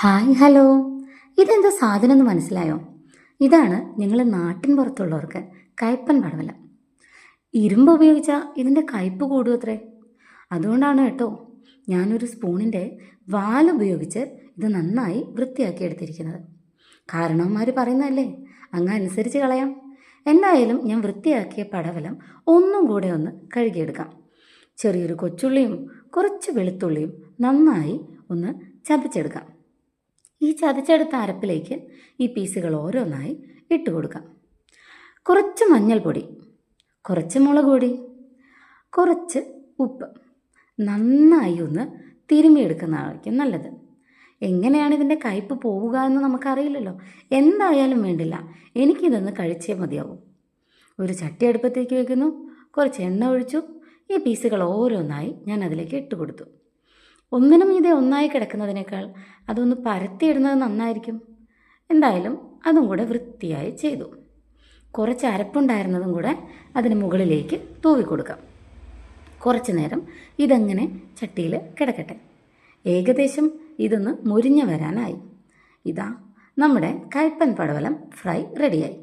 Hi hello, ഇതെന്താ സാധനം എന്ന് മനസ്സിലായോ? ഇതാണ് ഞങ്ങൾ നാട്ടിൻ പുറത്തുള്ളവർക്ക് കയ്പ്പൻ പടവലം. ഇരുമ്പ് ഉപയോഗിച്ചാൽ ഇതിൻ്റെ കയ്പ്പ് കൂടുമത്രേ. അതുകൊണ്ടാണ് കേട്ടോ ഞാനൊരു സ്പൂണിൻ്റെ വാലുപയോഗിച്ച് ഇത് നന്നായി വൃത്തിയാക്കി എടുത്തിരിക്കുന്നത്. കാരണവന്മാർ പറയുന്നതല്ലേ, അങ്ങ് അനുസരിച്ച് കളയാം. എന്തായാലും ഞാൻ വൃത്തിയാക്കിയ പടവലം ഒന്നും കൂടെ ഒന്ന് കഴുകിയെടുക്കാം. ചെറിയൊരു കൊച്ചുള്ളിയും കുറച്ച് വെളുത്തുള്ളിയും നന്നായി ഒന്ന് ചതച്ചെടുക്കാം. ഈ ചതച്ചെടുത്ത അരപ്പിലേക്ക് ഈ പീസുകൾ ഓരോന്നായി ഇട്ട് കൊടുക്കാം. കുറച്ച് മഞ്ഞൾപ്പൊടി, കുറച്ച് മുളക് പൊടി, കുറച്ച് ഉപ്പ് നന്നായി ഒന്ന് തിരുമ്മിയെടുക്കുന്നതായിരിക്കും നല്ലത്. എങ്ങനെയാണ് ഇതിൻ്റെ കയ്പ്പ് പോവുക എന്ന് നമുക്കറിയില്ലല്ലോ. എന്തായാലും വേണ്ടില്ല, എനിക്കിതൊന്ന് കഴിച്ചേ മതിയാവും. ഒരു ചട്ടി അടുപ്പത്തേക്ക് വയ്ക്കുന്നു, കുറച്ച് എണ്ണ ഒഴിച്ചു. ഈ പീസുകൾ ഓരോന്നായി ഞാൻ അതിലേക്ക് ഇട്ട് കൊടുത്തു. ഒന്നിനും ഇതേ ഒന്നായി കിടക്കുന്നതിനേക്കാൾ അതൊന്ന് പരത്തിയിടുന്നത് നന്നായിരിക്കും. എന്തായാലും അതും കൂടെ വൃത്തിയായി ചെയ്തു. കുറച്ച് അരപ്പുണ്ടായിരുന്നതും കൂടെ അതിന് മുകളിലേക്ക് തൂവി കൊടുക്കാം. കുറച്ച് നേരം ഇതങ്ങനെ ചട്ടിയിൽ കിടക്കട്ടെ. ഏകദേശം ഇതൊന്ന് മുരിഞ്ഞു വരാനായി. ഇതാ നമ്മുടെ കയ്പ്പൻ പടവലം ഫ്രൈ റെഡിയായി.